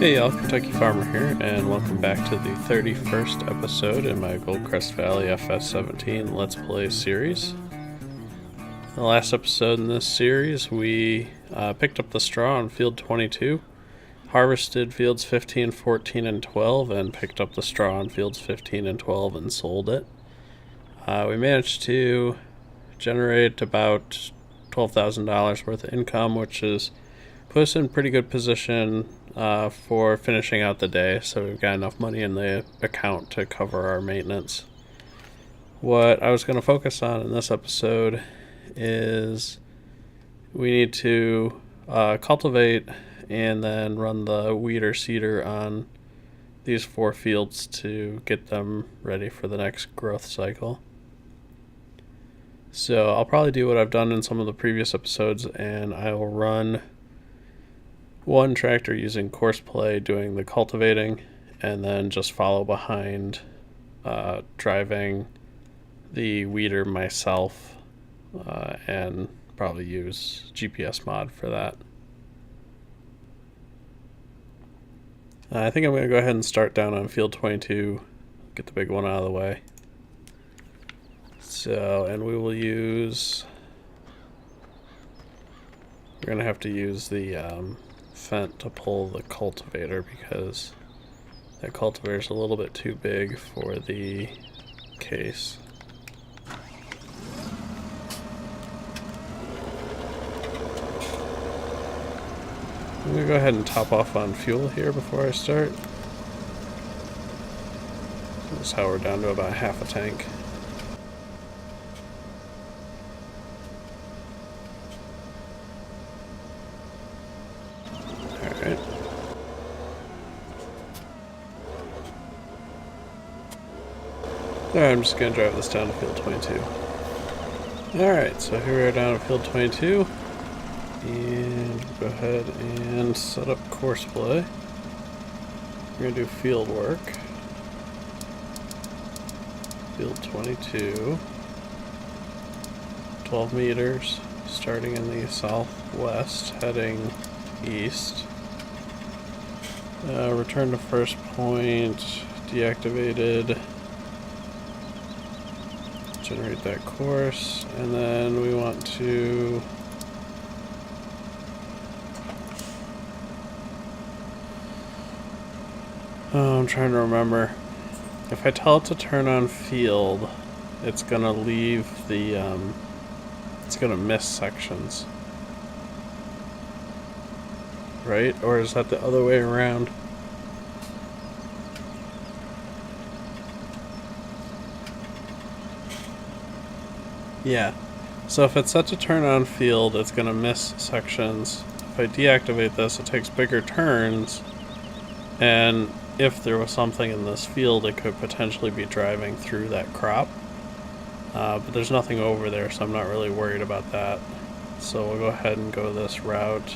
Hey y'all, Kentucky Farmer here, and welcome back to the 31st episode in my Goldcrest Valley FS17 Let's Play series. The last episode in this series, we picked up the straw on field 22, harvested fields 15, 14, and 12, and picked up the straw on fields 15 and 12 and sold it. We managed to generate about $12,000 worth of income, which is put us in pretty good position for finishing out the day, so we've got enough money in the account to cover our maintenance. What I was going to focus on in this episode is we need to cultivate and then run the weeder seeder on these 4 fields to get them ready for the next growth cycle. So I'll probably do what I've done in some of the previous episodes, and I will run one tractor using Courseplay doing the cultivating, and then just follow behind driving the weeder myself, and probably use GPS mod for that. I think I'm going to go ahead and start down on field 22, get the big one out of the way. So, and we will use, we're going to have to use the Fent to pull the cultivator because that cultivator is a little bit too big for the case. I'm going to go ahead and top off on fuel here before I start. This is how we're down to about half a tank. Alright. Alright, I'm just going to drive this down to field 22. Alright, so here we are down at field 22. And go ahead and set up Courseplay. We're going to do field work. Field 22. 12 meters, starting in the southwest, heading east. Return to first point, deactivated. Generate that course, and then we want to I'm trying to remember. If I tell it to turn on field, it's gonna leave the it's gonna miss sections. Right? Or is that the other way around? Yeah. So if it's set to turn on field, it's going to miss sections. If I deactivate this, it takes bigger turns. And if there was something in this field, it could potentially be driving through that crop. But there's nothing over there, so I'm not really worried about that. So we'll go ahead and go this route.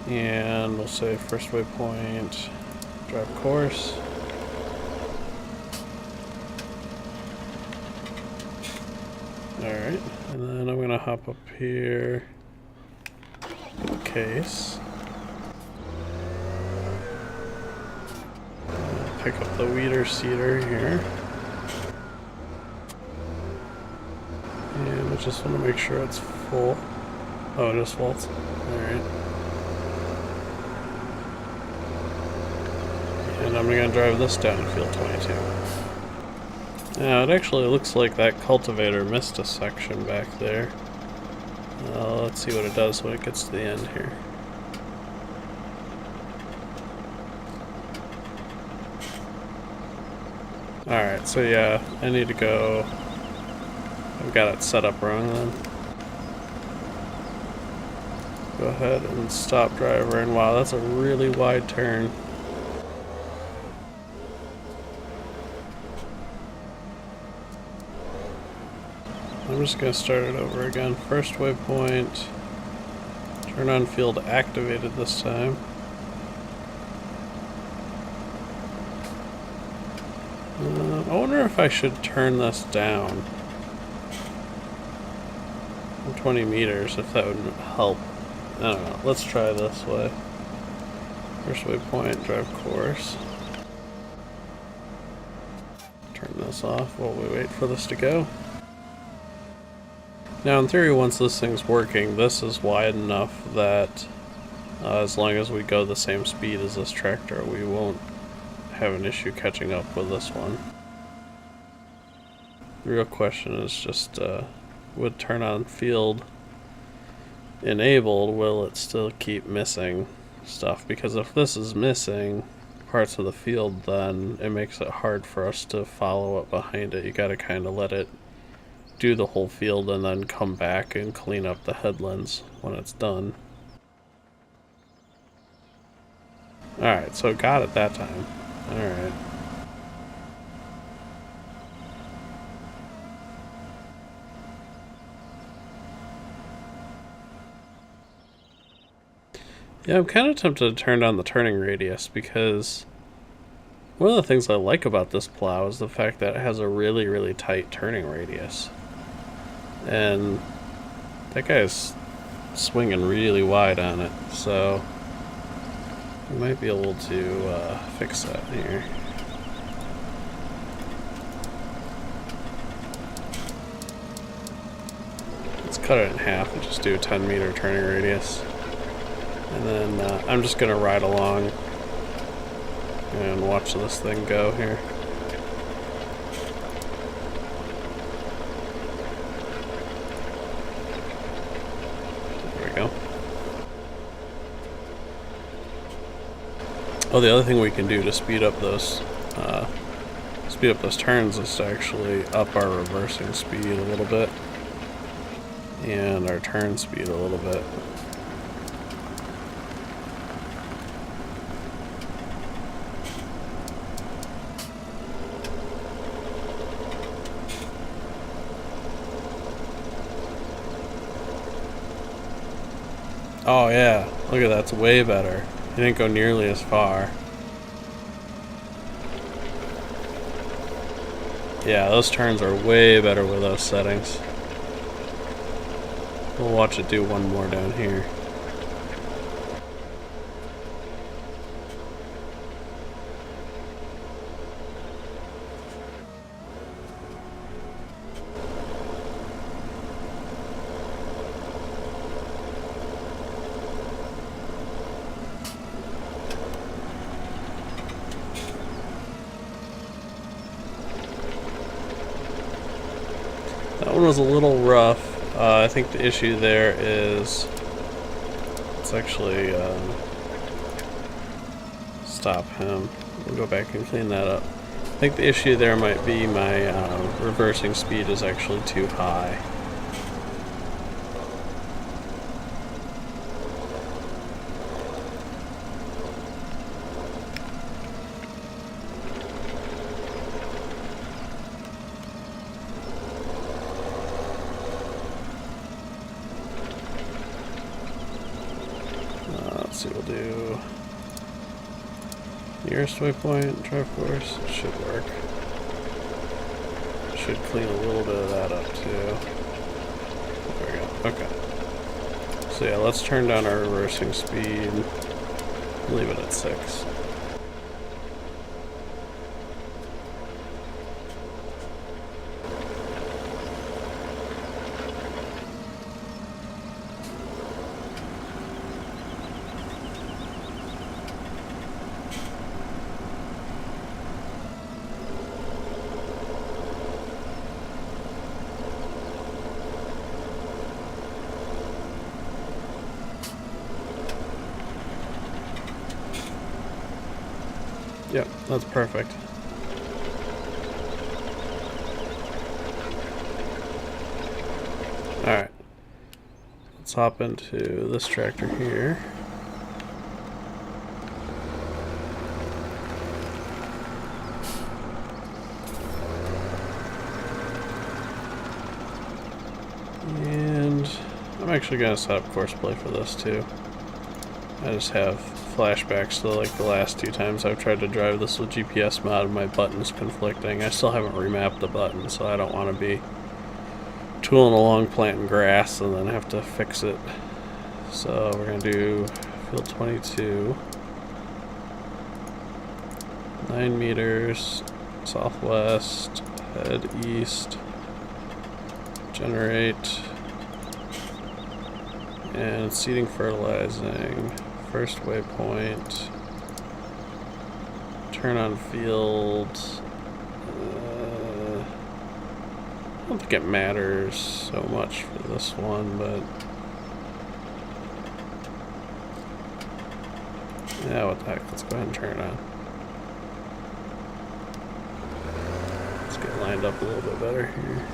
And we'll say first waypoint, drive course. Alright, and then I'm gonna hop up here, case. Pick up the weeder seeder here. And I just want to make sure it's full. Oh, it is full. Alright. And I'm going to drive this down to field 22. Now, it actually looks like that cultivator missed a section back there. Let's see what it does when it gets to the end here. Alright, so yeah, I need to go. I've got it set up wrong then. Go ahead and stop driver, and wow, that's a really wide turn. I'm just going to start it over again. First waypoint, turn on field activated this time. I wonder if I should turn this down 20 meters, if that would help. I don't know. Let's try this way. First waypoint, drive course. Turn this off while we wait for this to go. Now in theory, once this thing's working, this is wide enough that as long as we go the same speed as this tractor, we won't have an issue catching up with this one. The real question is just, with turn on field enabled, will it still keep missing stuff? Because if this is missing parts of the field, then it makes it hard for us to follow up behind it. You gotta kind of let it do the whole field and then come back and clean up the headlands when it's done. Alright, so got it that time. Alright. Yeah, I'm kind of tempted to turn down the turning radius because one of the things I like about this plow is the fact that it has a really, really tight turning radius. And that guy's swinging really wide on it, so we might be able to fix that here. Let's cut it in half and just do a 10-meter turning radius. And then I'm just going to ride along and watch this thing go here. There we go. Oh, the other thing we can do to speed up those turns is to actually up our reversing speed a little bit and our turn speed a little bit. Oh yeah, look at that, it's way better. You didn't go nearly as far. Yeah, those turns are way better with those settings. We'll watch it do one more down here. That one was a little rough. I think the issue there is let's actually stop him. We'll go back and clean that up. I think the issue there might be my reversing speed is actually too high. Let's see, we'll do nearest waypoint, drive course. It should work. Should clean a little bit of that up too. There we go. Okay. So yeah, let's turn down our reversing speed. Leave it at 6. Yep, that's perfect. Alright. Let's hop into this tractor here. And I'm actually going to set up Courseplay for this too. I just have flashbacks to like the last 2 times I've tried to drive this with GPS mod and my buttons conflicting. I still haven't remapped the button, so I don't want to be tooling along planting grass and then have to fix it. So we're going to do field 22. 9 meters, southwest, head east, generate, and seeding, fertilizing, first waypoint, turn on field. I don't think it matters so much for this one, but yeah, what the heck, let's go ahead and turn it on. Let's get lined up a little bit better here.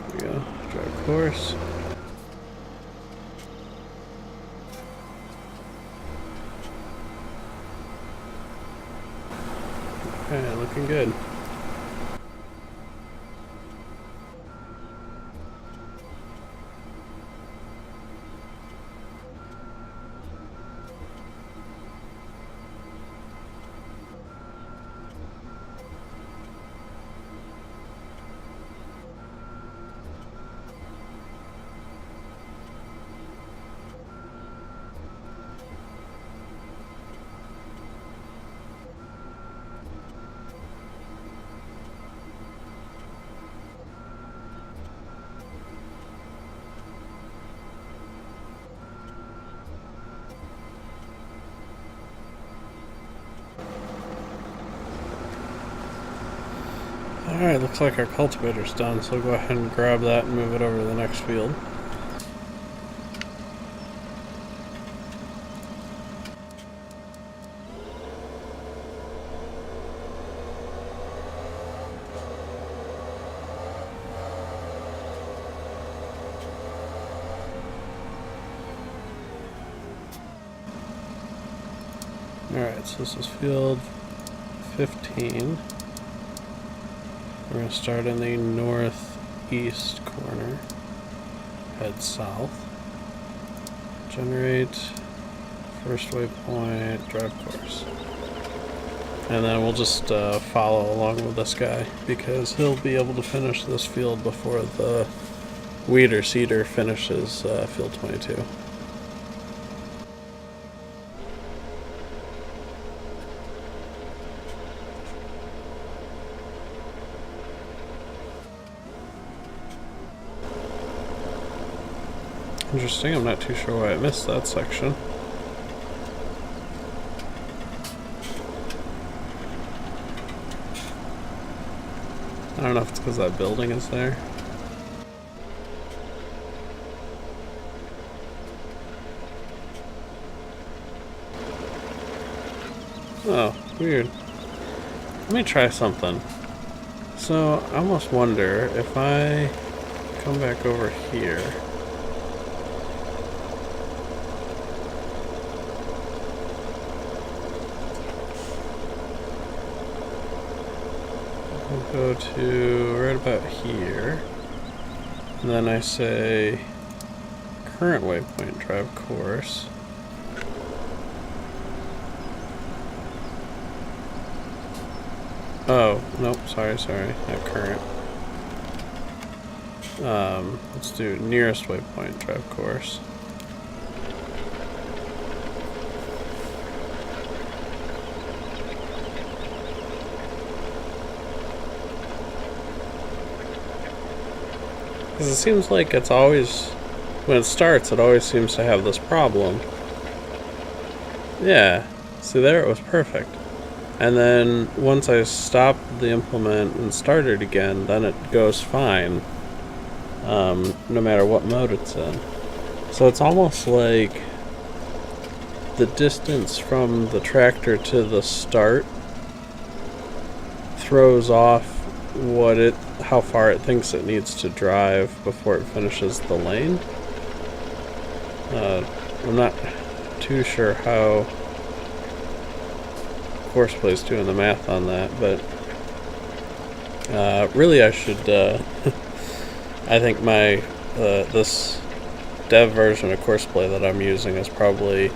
There we go, drive course. Okay, looking good. Alright, looks like our cultivator's done, so we'll go ahead and grab that and move it over to the next field. Alright, so this is field 15. We're going to start in the northeast corner, head south, generate, first waypoint, drive course. And then we'll just follow along with this guy, because he'll be able to finish this field before the weeder seeder finishes field 22. Interesting, I'm not too sure why I missed that section. I don't know if it's because that building is there. Oh, weird. Let me try something. So, I almost wonder if I come back over here. Go to right about here, and then I say current waypoint, drive course. Oh, nope, sorry, not current. Let's do nearest waypoint, drive course. Because it seems like it's always, when it starts, it always seems to have this problem. Yeah, see there, it was perfect. And then once I stop the implement and start it again, then it goes fine, no matter what mode it's in. So it's almost like the distance from the tractor to the start throws off how far it thinks it needs to drive before it finishes the lane. I'm not too sure how Courseplay is doing the math on that, but really I should I think my this dev version of Courseplay that I'm using is probably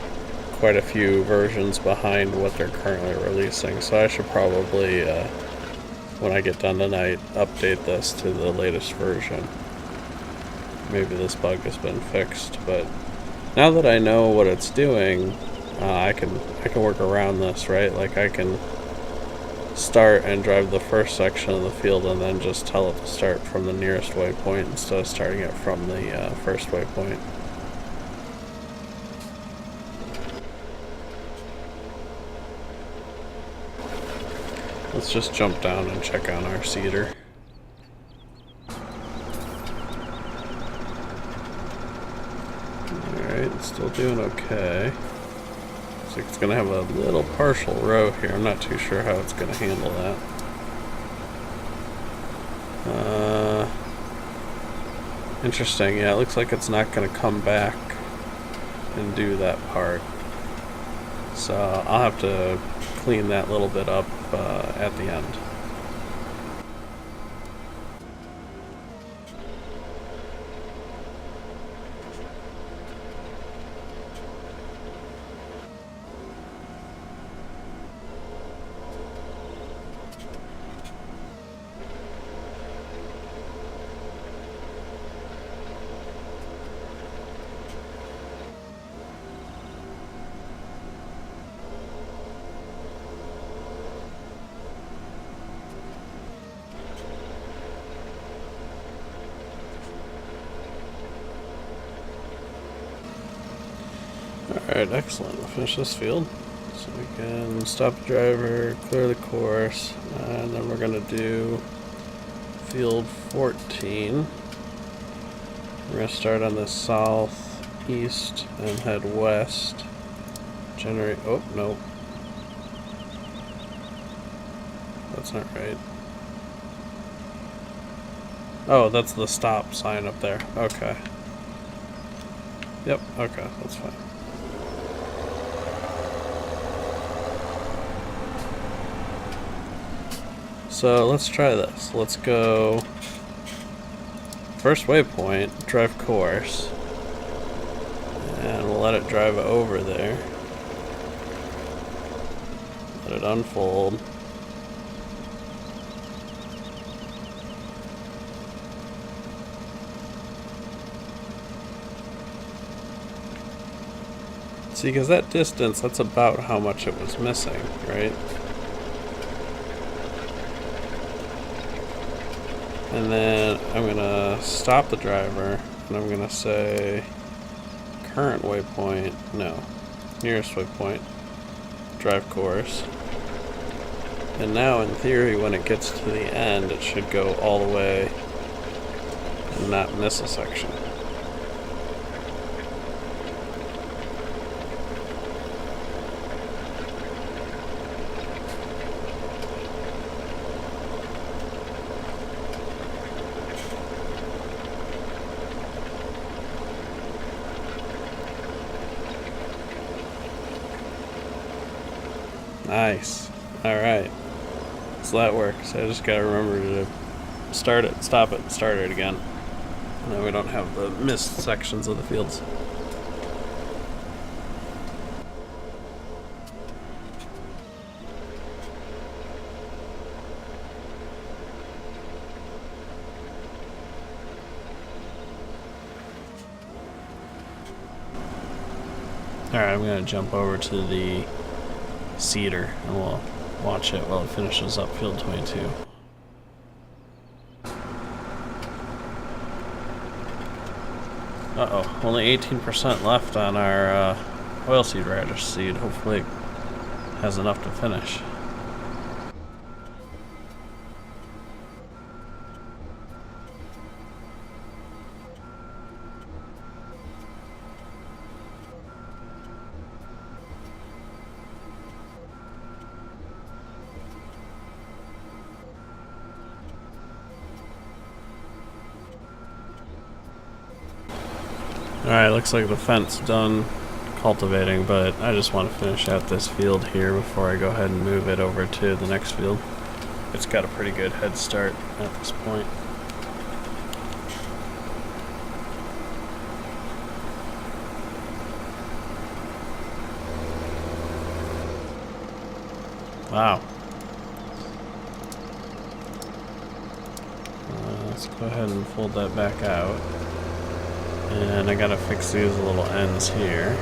quite a few versions behind what they're currently releasing, so I should probably when I get done tonight, update this to the latest version. Maybe this bug has been fixed, but now that I know what it's doing, I can work around this, right? Like I can start and drive the first section of the field and then just tell it to start from the nearest waypoint instead of starting it from the first waypoint. Let's just jump down and check on our seeder. Alright, still doing okay. Looks like it's going to have a little partial row here. I'm not too sure how it's going to handle that. Interesting. Yeah, it looks like it's not going to come back and do that part. So I'll have to clean that little bit up at the end. Alright, excellent. We'll finish this field. So we can stop the driver, clear the course, and then we're going to do field 14. We're going to start on the southeast and head west. Generate, oh, no. That's not right. Oh, that's the stop sign up there. Okay. Yep, okay, that's fine. So let's try this. Let's go first waypoint, drive course, and we'll let it drive over there. Let it unfold. See, because that distance, that's about how much it was missing, right? And then I'm going to stop the driver, and I'm going to say current waypoint, no, nearest waypoint, drive course. And now in theory when it gets to the end it should go all the way and not miss a section. Nice. Alright. So that works. I just gotta remember to start it, stop it, start it again. And then we don't have the missed sections of the fields. Alright, I'm gonna jump over to the seeder and we'll watch it while it finishes up field 22. Uh-oh, only 18% left on our oilseed radish seed. Hopefully it has enough to finish. Alright, looks like the fence done cultivating, but I just want to finish out this field here before I go ahead and move it over to the next field. It's got a pretty good head start at this point. Wow. Let's go ahead and fold that back out. And I gotta fix these little ends here.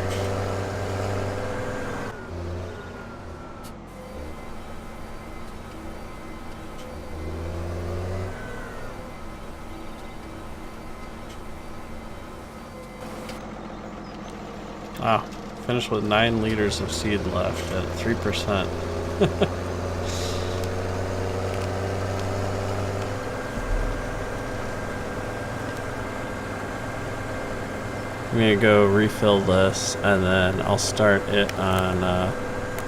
Wow, finished with 9 liters of seed left at 3%. I'm gonna go refill this, and then I'll start it on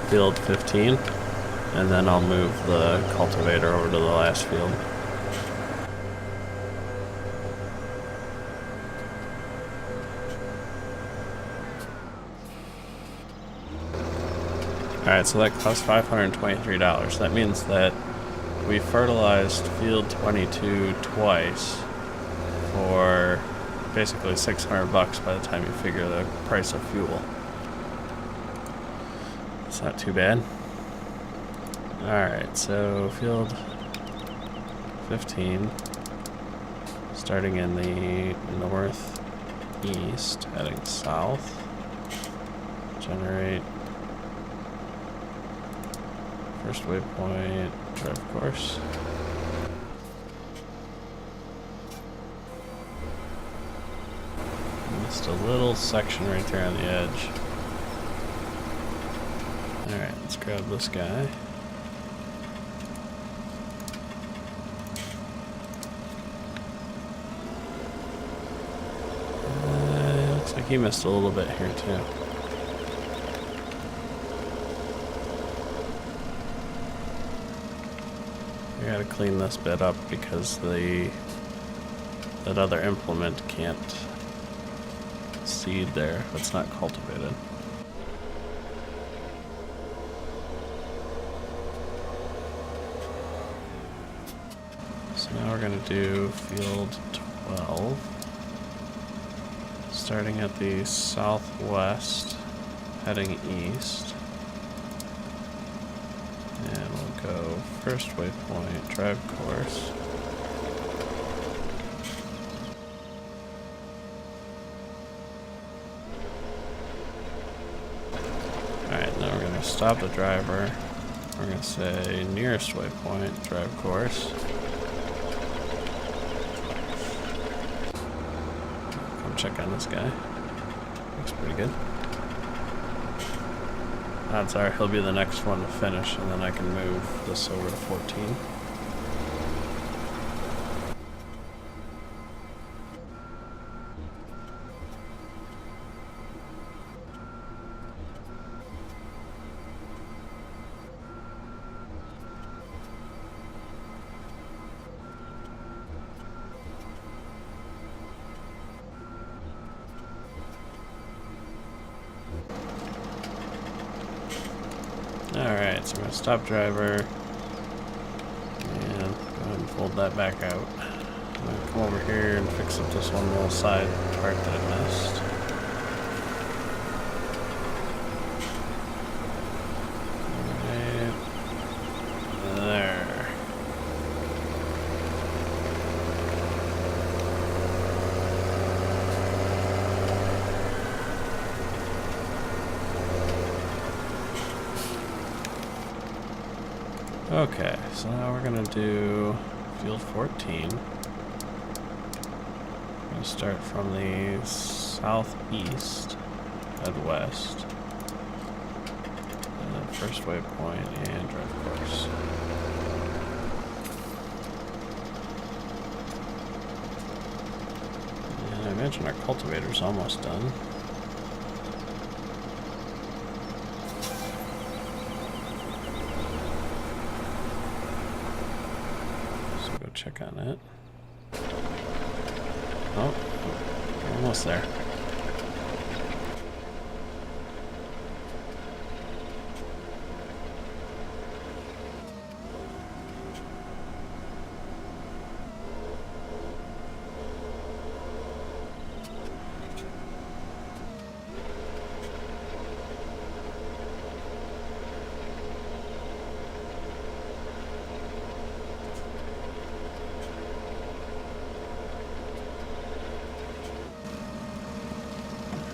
field 15, and then I'll move the cultivator over to the last field. Alright, so that cost $523. That means that we fertilized field 22 twice for basically $600 by the time you figure the price of fuel. It's not too bad. Alright, so field 15, starting in the northeast, heading south. Generate first waypoint, drive course. Just a little section right there on the edge. Alright, let's grab this guy. Looks like he missed a little bit here too. I gotta clean this bit up because that other implement can't seed there if it's not cultivated. So now we're gonna do field 12, starting at the southwest, heading east. And we'll go first waypoint, drive course. Alright, now we're going to stop the driver. We're going to say nearest waypoint, drive course. Come check on this guy. Looks pretty good. Odds are he'll be the next one to finish, and then I can move this over to 14. Alright, so I'm going to stop driver and go ahead and fold that back out. I'm going to come over here and fix up this one little side part that I missed. Right there. Okay, so now we're gonna do field 14. I'm gonna start from the southeast, head west, and then first waypoint and drive course. And I imagine our cultivator's almost done. Check on it. Oh, almost there.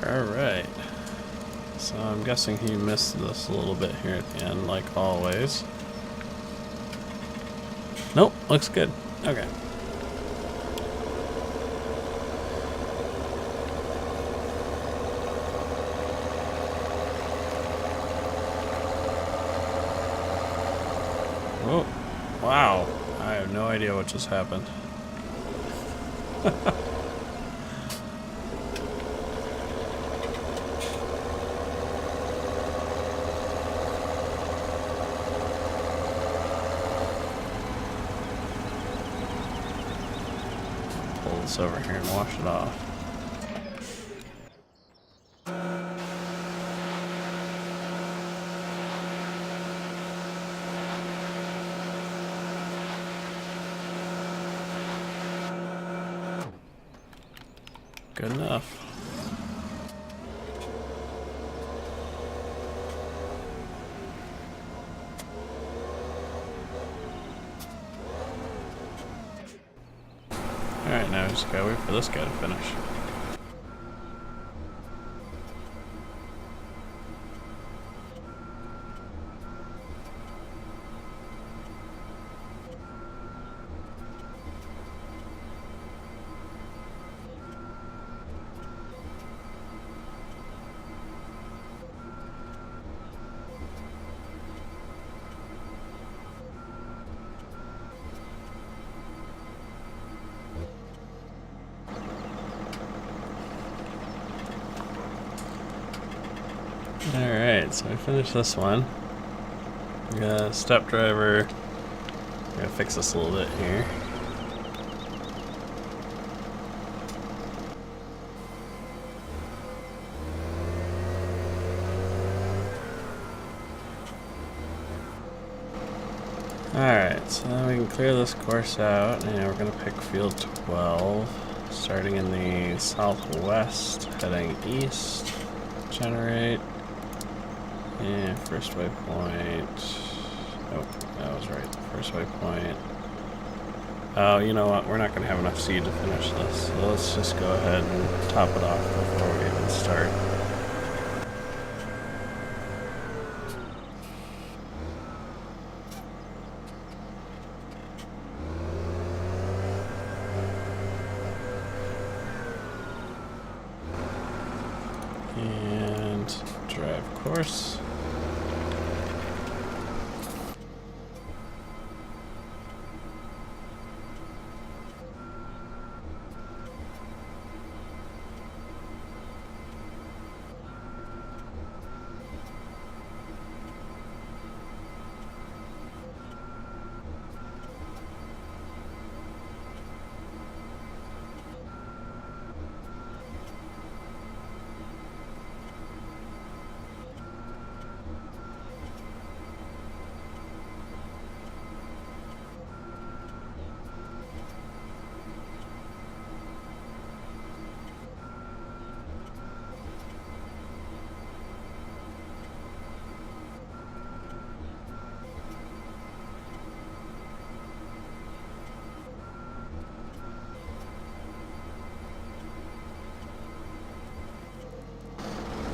Alright, so I'm guessing he missed this a little bit here at the end, like always. Nope, looks good. Okay. I have no idea what just happened. Pull this over here and wash it off. Good enough. Alright, now we just gotta wait for this guy to finish. Alright, so I finished this one. Step driver. I'm gonna fix this a little bit here. Alright, so then we can clear this course out, and we're going to pick field 12, starting in the southwest, heading east, generate, and first waypoint. Oh, that was right, first waypoint. Oh, you know what, we're not going to have enough seed to finish this, so let's just go ahead and top it off before we even start. And drive course.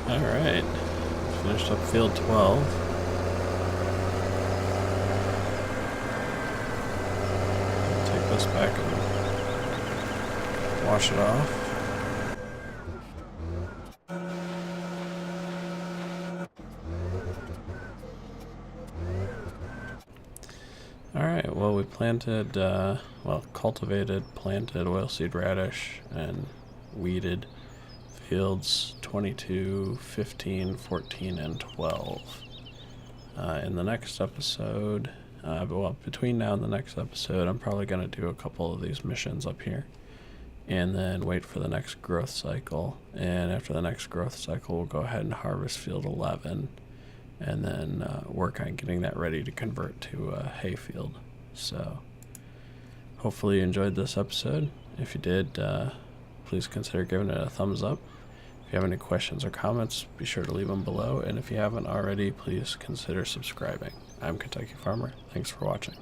Alright, finished up field 12. Take this back and wash it off. Alright, well, we planted, cultivated, planted oilseed radish and weeded fields 22, 15, 14, and 12. In the next episode, between now and the next episode, I'm probably going to do a couple of these missions up here and then wait for the next growth cycle. And after the next growth cycle, we'll go ahead and harvest field 11 and then work on getting that ready to convert to a hay field. So hopefully you enjoyed this episode. If you did, please consider giving it a thumbs up. If you have any questions or comments, be sure to leave them below. And if you haven't already, please consider subscribing. I'm Kentucky Farmer. Thanks for watching.